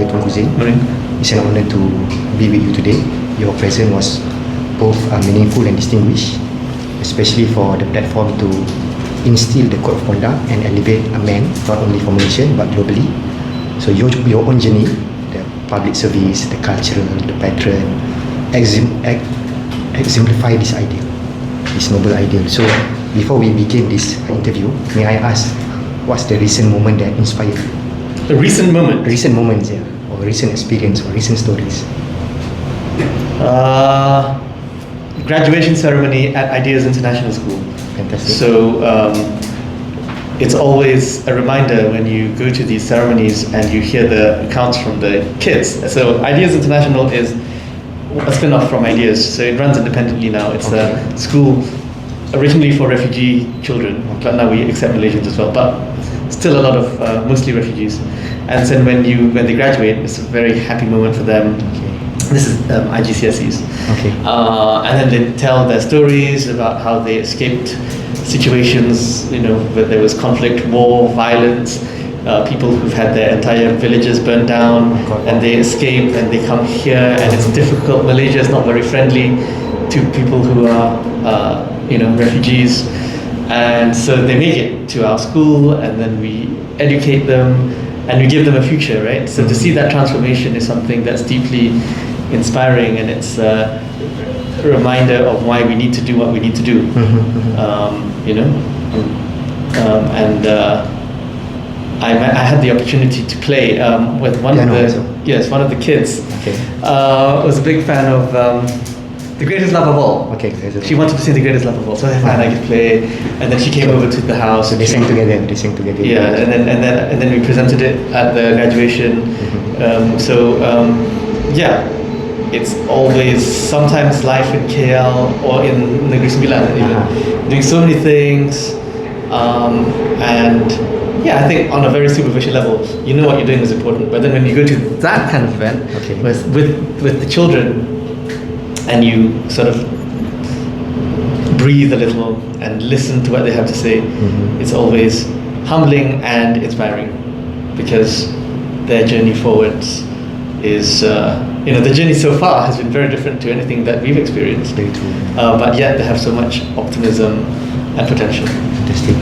Tunku Zain. Morning. It's an honor to be with you today. Your presence was both meaningful and distinguished, especially for the platform to instill the code of conduct and elevate a man, not only for Malaysia but globally. So your own journey, the public service, the cultural, the patron, exemplify this ideal, this noble ideal. So before we begin this interview, may I ask, what's the recent moment that inspired you? A recent moment? Recent moments, yeah. Or recent experience or recent stories. Graduation ceremony at Ideas International School. Fantastic. So it's always a reminder when you go to these ceremonies and you hear the accounts from the kids. So Ideas International is a spin-off from Ideas, so it runs independently now. It's a school originally for refugee children, but now we accept Malaysians as well, but still a lot of mostly refugees. And so when they graduate, it's a very happy moment for them. This is IGCSEs. Okay. And then they tell their stories about how they escaped situations, where there was conflict, war, violence, people who've had their entire villages burned down, and they escape and they come here, and it's difficult. Malaysia is not very friendly to people who are, refugees. And so they make it to our school, and then we educate them, and we give them a future, right? So to see that transformation is something that's deeply inspiring, and it's a reminder of why we need to do what we need to do. I had the opportunity to play with one of the kids. Okay. Was a big fan of The Greatest Love of All. Okay. She wanted to sing The Greatest Love of All, so I thought I could play, and then she came over to the house. So they sang together. Yeah, and then we presented it at the graduation. It's always sometimes life in KL or in Negeri Sembilan, doing so many things, I think on a very superficial level, what you're doing is important. But then when you go to that kind of event with the children, and you sort of breathe a little and listen to what they have to say, it's always humbling and inspiring, because their journey forwards is, the journey so far has been very different to anything that we've experienced. Very true. But yet they have so much optimism and potential. Fantastic.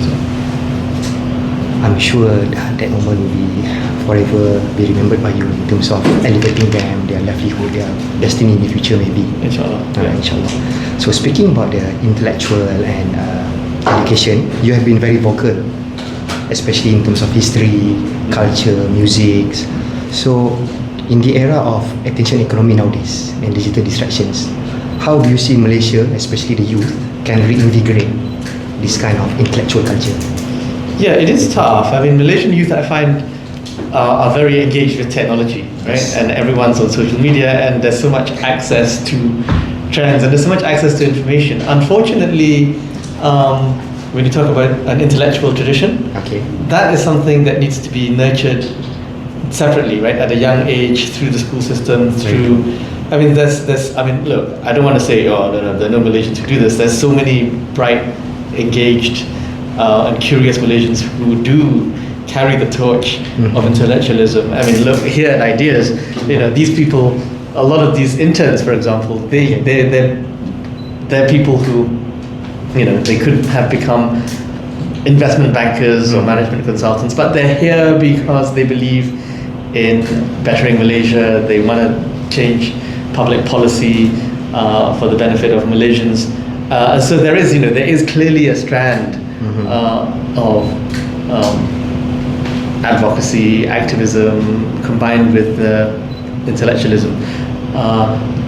I'm sure that moment will be forever be remembered by you in terms of elevating them, their livelihood, their destiny in the future, maybe. Inshallah. Inshallah. So speaking about the intellectual and education, you have been very vocal, especially in terms of history, culture, music. So in the era of attention economy nowadays and digital distractions, how do you see Malaysia, especially the youth, can reinvigorate this kind of intellectual culture? Yeah, it is tough. I mean, Malaysian youth, I find, are very engaged with technology, right? Yes. And everyone's on social media, and there's so much access to trends, and there's so much access to information. Unfortunately, when you talk about an intellectual tradition, that is something that needs to be nurtured separately, right? At a young age, through the school system, look, I don't want to say, there are no Malaysians who do this. There's so many bright, engaged, and curious Malaysians who do carry the torch of intellectualism. I mean, look, here at Ideas, these people, a lot of these interns, for example, they're people who, they could have become investment bankers or management consultants, but they're here because they believe in bettering Malaysia. They want to change public policy for the benefit of Malaysians. So there is clearly a strand of advocacy, activism, combined with intellectualism.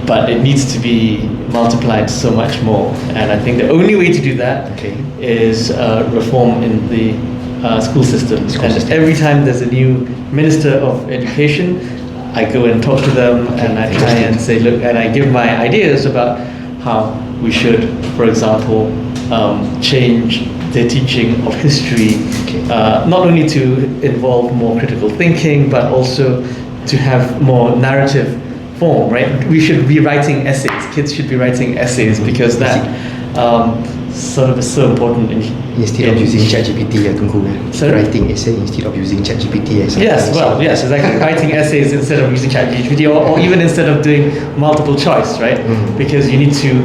But it needs to be multiplied so much more. And I think the only way to do that is reform in the school system. Every time there's a new Minister of Education, I go and talk to them, and I try and say, look, and I give my ideas about how we should, for example, change the teaching of history, not only to involve more critical thinking, but also to have more narrative form, right? We should be writing essays. Kids should be writing essays, because that sort of is so important Instead of using ChatGPT, Tunku, Sorry? writing essay instead of using ChatGPT. Yes, well, yes, exactly. Writing essays instead of using ChatGPT, or even instead of doing multiple choice, right? Because you need to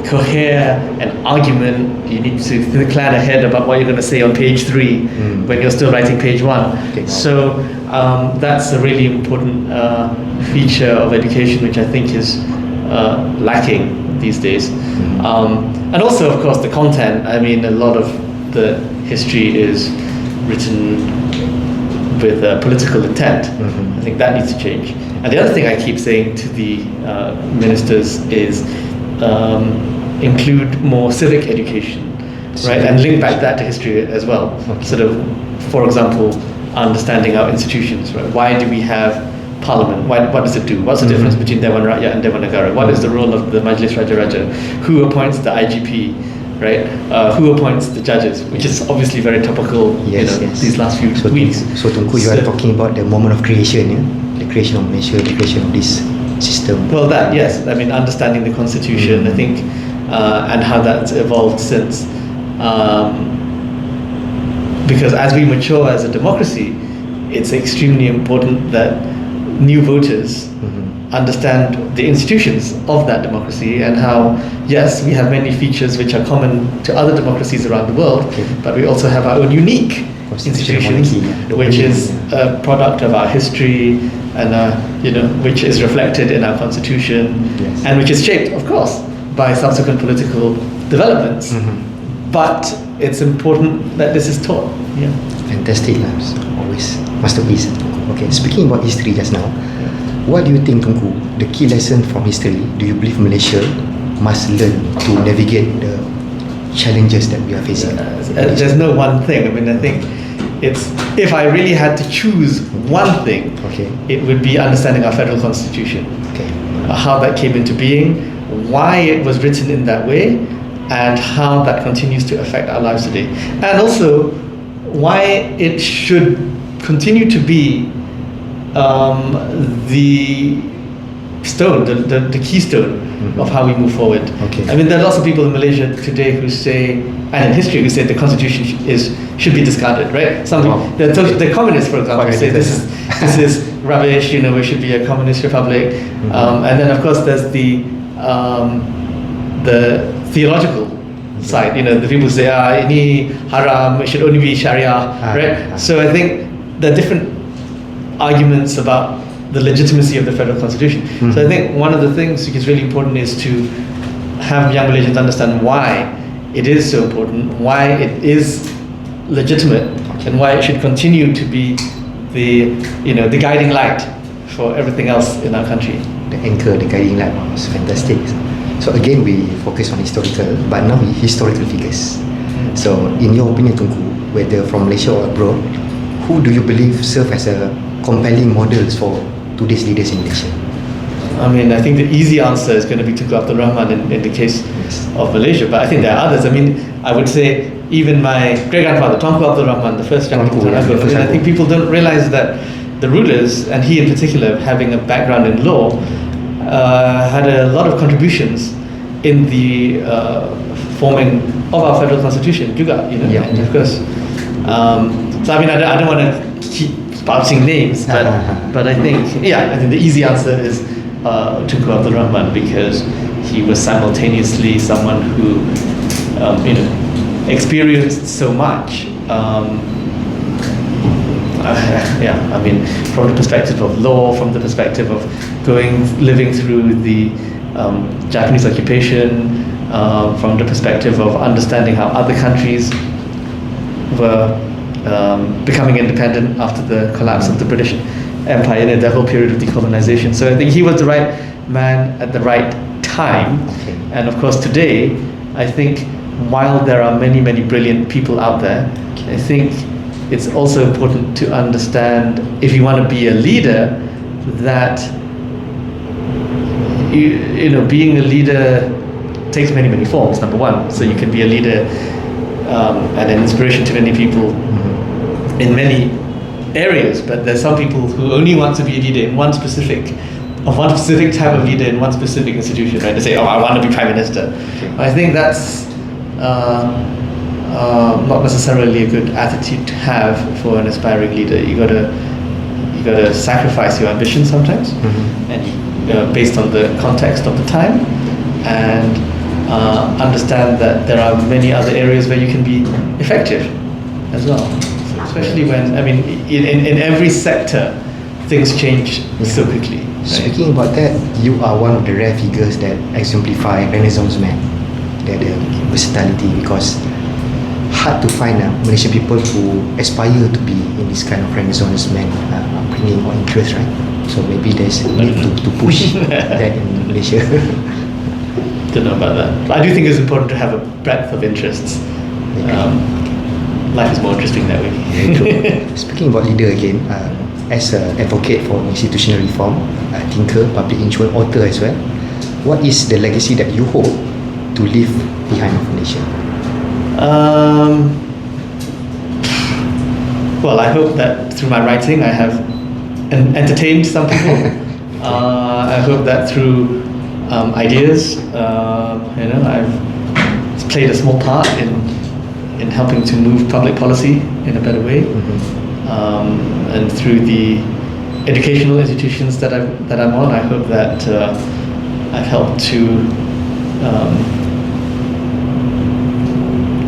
cohere an argument, you need to plan ahead about what you're going to say on page 3 when you're still writing page 1. Okay. So that's a really important feature of education, which I think is lacking these days. And also, of course, the content. I mean, a lot of the history is written with political intent. I think that needs to change. And the other thing I keep saying to the ministers is include more civic education, right? And link back that to history as well. Okay. Sort of, for example, understanding our institutions, right? Why do we have Parliament? What does it do? What's the difference between Dewan Rakyat and Dewan Negara? What is the role of the Majlis Raja Raja? Who appoints the IGP, right? Who appoints the judges? Which is obviously very topical, these last few weeks. So Tunku, you are talking about the moment of creation, yeah? The creation of Malaysia, the creation of this system. Well, that, yes. I mean, understanding the constitution, I think, and how that's evolved since. Because as we mature as a democracy, it's extremely important that new voters understand the institutions of that democracy and how, yes, we have many features which are common to other democracies around the world, but we also have our own unique institutions, which is a product of our history and which is reflected in our constitution, and which is shaped, of course, by subsequent political developments. But it's important that this is taught. Yeah. Fantastic, always masterpiece. Okay, speaking about history just now, what do you think, Tunku, the key lesson from history do you believe Malaysia must learn to navigate the challenges that we are facing? There's no one thing. I mean, I think it's, if I really had to choose one thing, it would be understanding our federal constitution. How that came into being, why it was written in that way, and how that continues to affect our lives today. And also, why it should continue to be the stone, the keystone of how we move forward. I mean, there are lots of people in Malaysia today who say, and in history, who say the constitution should be discarded, right? The communists, for example, say this is rubbish. We should be a communist republic. And then, of course, there's the theological side. The people who say, ini haram, it should only be Sharia, right? So I think there are different arguments about the legitimacy of the federal constitution. So I think one of the things which is really important is to have young Malaysians understand why it is so important, why it is legitimate, and why it should continue to be the guiding light for everything else in our country. The anchor, the guiding light was fantastic. So again, we focus on historical, but now historical figures. So in your opinion, Tunku, whether from Malaysia or abroad, who do you believe serve as a compelling models for today's leaders in Malaysia? I mean, I think the easy answer is going to be Tunku Abdul Rahman in the case of Malaysia, but I think there are others. I mean, I would say even my great-grandfather, Tunku Abdul Rahman, the first young I think people don't realize that the rulers, and he in particular, having a background in law, had a lot of contributions in the forming of our federal constitution juga, and of course. So I mean, I don't want to keep spouting names, but I think the easy answer is Tunku Abdul Rahman, because he was simultaneously someone who experienced so much. I mean, from the perspective of law, from the perspective of living through the Japanese occupation, from the perspective of understanding how other countries were becoming independent after the collapse of the British Empire, the whole period of decolonization. So I think he was the right man at the right time. And of course today, I think while there are many, many brilliant people out there, I think it's also important to understand, if you want to be a leader, that being a leader takes many, many forms, number one. So you can be a leader and an inspiration to many people in many areas, but there's some people who only want to be a leader in one specific type of leader in one specific institution, right? They say, I want to be Prime Minister. I think that's not necessarily a good attitude to have for an aspiring leader. You gotta sacrifice your ambition sometimes, and based on the context of the time, and understand that there are many other areas where you can be effective as well. So especially when, I mean, in every sector, things change so quickly. Right? Speaking about that, you are one of the rare figures that exemplify Renaissance man. They're the versatility, because hard to find Malaysian people who aspire to be in this kind of Renaissance man upbringing or interest, right? So maybe there's a need to push that in Malaysia. Don't know about that. But I do think it's important to have a breadth of interests. Life is more interesting that way. Very true. Speaking about leader again, as an advocate for institutional reform, thinker, public influence, author as well, what is the legacy that you hope to leave behind of Malaysia? Well, I hope that through my writing I have entertained some people. I hope that through ideas, I've played a small part in helping to move public policy in a better way, and through the educational institutions that I'm on, I hope that I've helped to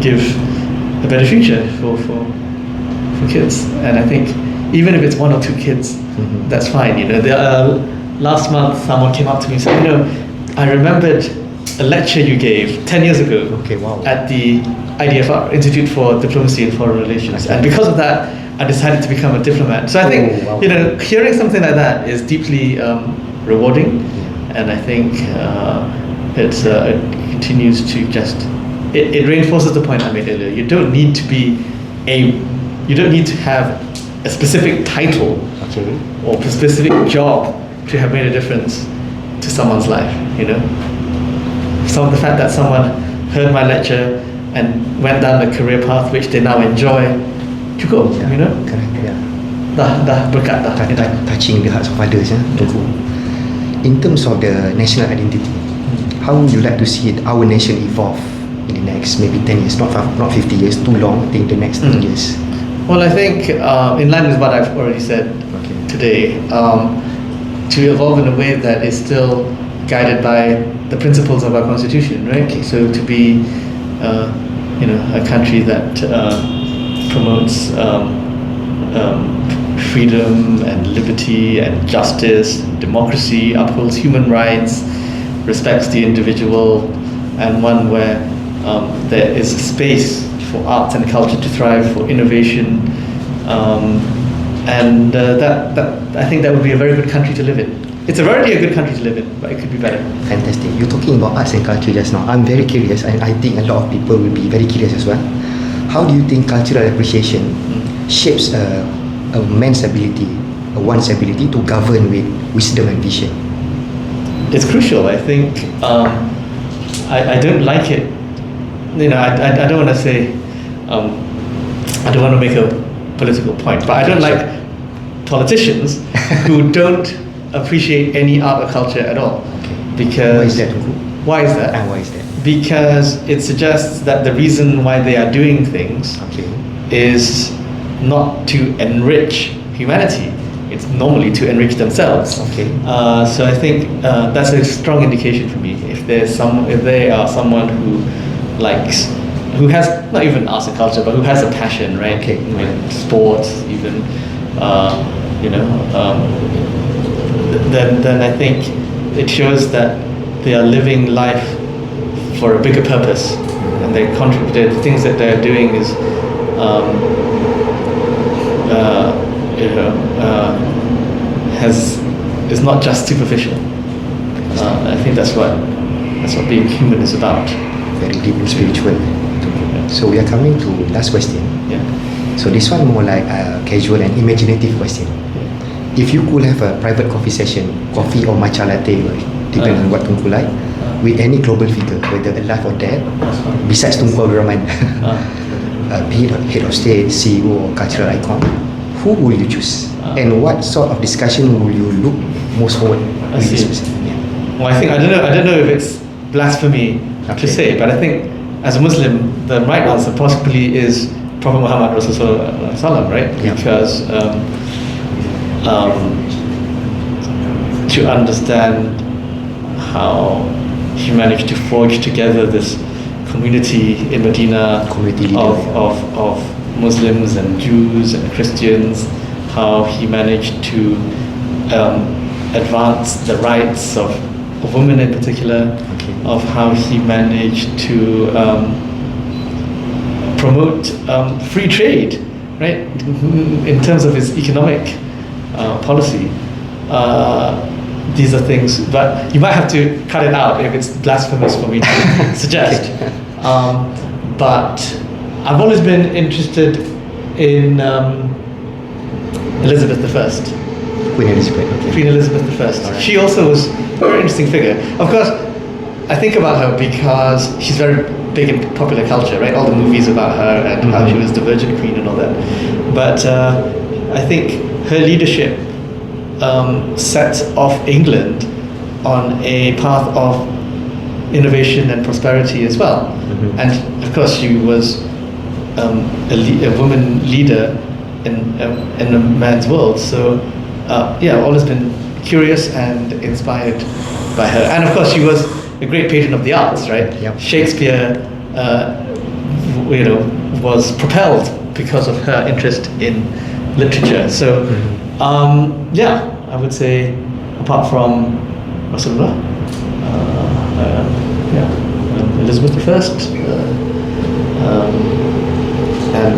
give a better future for kids. And I think even if it's one or two kids, that's fine. Last month someone came up to me and said, I remembered a lecture you gave 10 years ago at the IDFR, Institute for Diplomacy and Foreign Relations. And because of that, I decided to become a diplomat. So I think, hearing something like that is deeply rewarding. And I think it continues to it reinforces the point I made earlier. You don't need to have a specific title or a specific job to have made a difference to someone's life. The fact that someone heard my lecture and went down a career path which they now enjoy, cukup. Correct. Dah berkat dah. Touching the hearts of others, Tunku. In terms of the national identity, how would you like to see our nation evolve in the next maybe 10 years, not 50 years, too long, I think the next 10 years? Well, I think in line with what I've already said today, to evolve in a way that is still guided by the principles of our constitution, right? So to be, a country that promotes freedom and liberty and justice, democracy, upholds human rights, respects the individual, and one where there is a space for arts and culture to thrive, for innovation, and that I think that would be a very good country to live in. It's already a good country to live in, but it could be better. Fantastic. You're talking about arts and culture just now. I'm very curious, and I think a lot of people will be very curious as well. How do you think cultural appreciation shapes a man's ability, one's ability to govern with wisdom and vision? It's crucial. I think I don't like it. I don't want to say, I don't want to make a political point, but I don't like politicians who don't appreciate any art or culture at all. Because why is that? Why is that? And why is that? Because it suggests that the reason why they are doing things is not to enrich humanity. It's normally to enrich themselves. So I think that's a strong indication for me. If they are someone who has not even arts and culture, but who has a passion, right? Sports, even, then I think it shows that they are living life for a bigger purpose, and they contributed. The things that they're doing is, is not just superficial. I think that's what being human is about. Very deep and spiritual. So we are coming to last question. So this one more like a casual and imaginative question. If you could have a private coffee session, coffee or matcha latte, depending on what Tunku like, with any global figure, whether alive or dead, besides Tunku Abdul Rahman, be it head of state, CEO or cultural icon, who will you choose? And what sort of discussion will you look most forward with this person? Well, I don't know if it's blasphemy to say, but I think as a Muslim, the right answer possibly is Prophet Muhammad Rasulullah, right? Yeah. Because to understand how he managed to forge together this community in Medina of Muslims and Jews and Christians, how he managed to advance the rights of women in particular, of how he managed to promote free trade, right, in terms of his economic policy. These are things, but you might have to cut it out if it's blasphemous for me to suggest. But I've always been interested in Elizabeth I. Queen Elizabeth. Queen Elizabeth I. Right. She also was a very interesting figure. Of course, I think about her because she's very big in popular culture, right? All the movies about her and how she was the Virgin Queen and all that. But I think her leadership set off England on a path of innovation and prosperity as well. And of course, she was a woman leader in a man's world. So I've always been curious and inspired by her. And of course, she was a great patron of the arts, right? Yep. Shakespeare, was propelled because of her interest in literature. So, I would say, apart from Rasulullah, Elizabeth I, and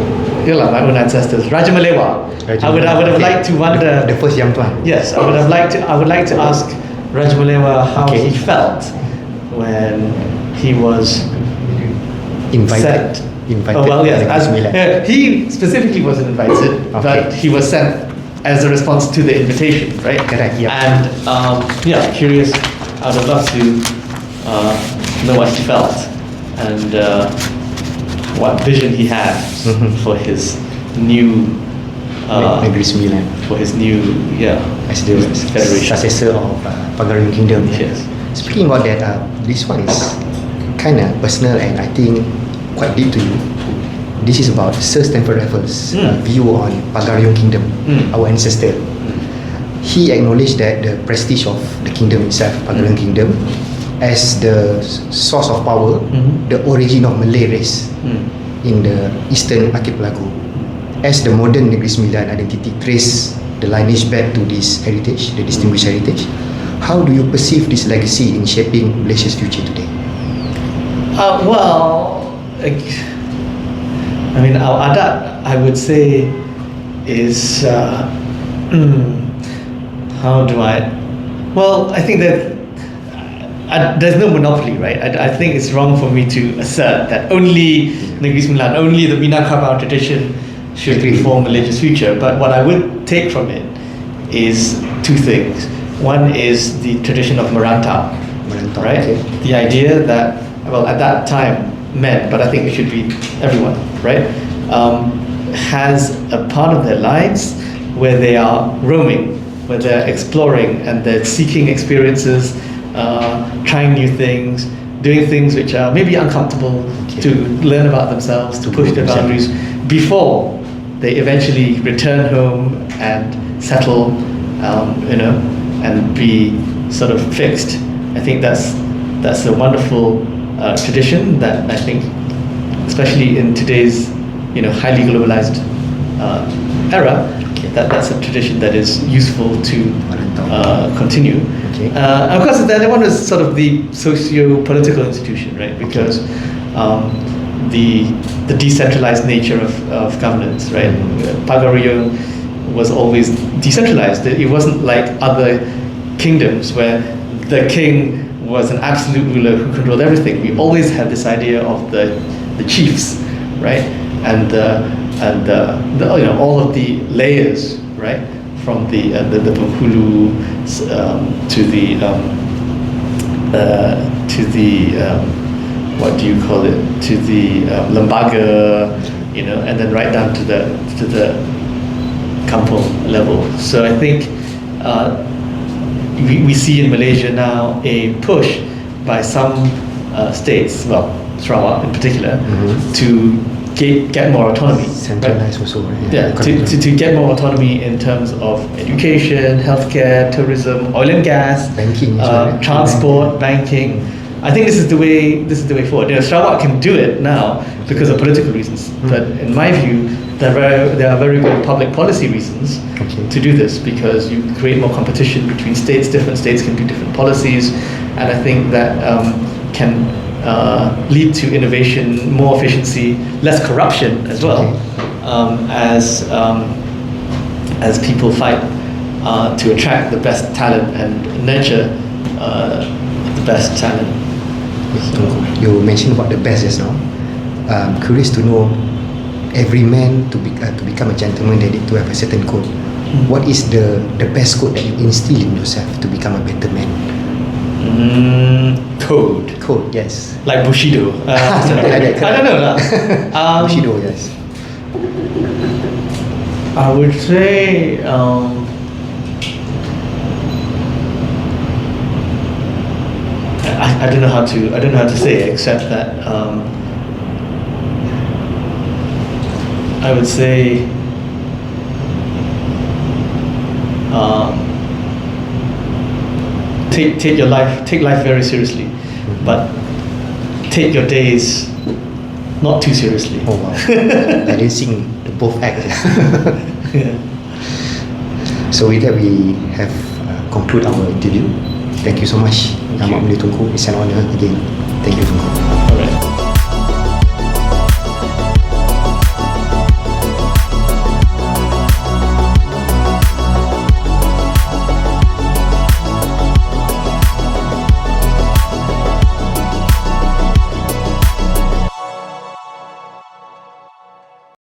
my own ancestors, Raja Malewa. I would have liked to wonder. The first young Tuan. Yes, I would like to ask Raja Malewa how he felt when he was invited. Oh well, yes. He specifically wasn't invited, but he was sent as a response to the invitation, right? Correct. Yeah. And curious. I would love to know what he felt and what vision he had for his new Negeri Sembilan. For his new as the federation, successor of Pagaruyung Kingdom. Yes. Speaking about that, this one is kind of personal and I think quite deep to you. This is about Sir Stamford Raffles' view on Pagaruyung Kingdom, our ancestor. He acknowledged that the prestige of the kingdom itself, Pagaruyung Kingdom, as the source of power, the origin of Malay race in the Eastern Archipelago. As the modern Negeri Sembilan identity trace the lineage back to this heritage, the distinguished heritage, how do you perceive this legacy in shaping Malaysia's future today? Our adat, I would say, is I think that there's no monopoly, right? I think it's wrong for me to assert that only Negeri Sembilan, only the Minangkabau tradition should inform Malaysia's future. But what I would take from it is two things. One is the tradition of Merantau, right? Okay. The idea that, at that time, men, but I think it should be everyone, right? Has a part of their lives where they are roaming, where they're exploring and they're seeking experiences, trying new things, doing things which are maybe uncomfortable, to learn about themselves, to push their boundaries before they eventually return home and settle, and be sort of fixed. I think that's a wonderful tradition that I think, especially in today's highly globalized era, that's a tradition that is useful to continue. Of course, the other one is sort of the socio-political institution, right? Because the decentralized nature of governance, right? Pagaruyung was always decentralized. It wasn't like other kingdoms where the king was an absolute ruler who controlled everything. We always had this idea of the chiefs, right? And all of the layers, right? From the Penghulu to the what do you call it? To the Lembaga, and then right down to the kampung level. So I think we see in Malaysia now a push by some states, well, Sarawak in particular, Mhm. to get more autonomy. Centralized also, right? Yeah, to get more autonomy in terms of education, healthcare, tourism, oil and gas, Banking as well, right? transport, banking. I think this is the way forward. You know, Sarawak can do it now because of political reasons, but in my view, there are very good public policy reasons Okay. to do this, because you create more competition between states. Different states can do different policies, and I think that can lead to innovation, more efficiency, less corruption as well, as people fight to attract the best talent and nurture the best talent. You mentioned about the best just now. Curious to know, every man to become a gentleman, they need to have a certain code. What is the best code that you instill in yourself to become a better man? Code. Code, yes. Like Bushido. Like that, I don't know. Bushido, yes. I would say I don't know how to say it, except that I would say take life very seriously, but take your days not too seriously. Oh wow. Balancing the both act. Yeah. So with that, we have conclude our interview. Thank you so much. Nama Tunku. It's an honor again. Thank you, Tunku.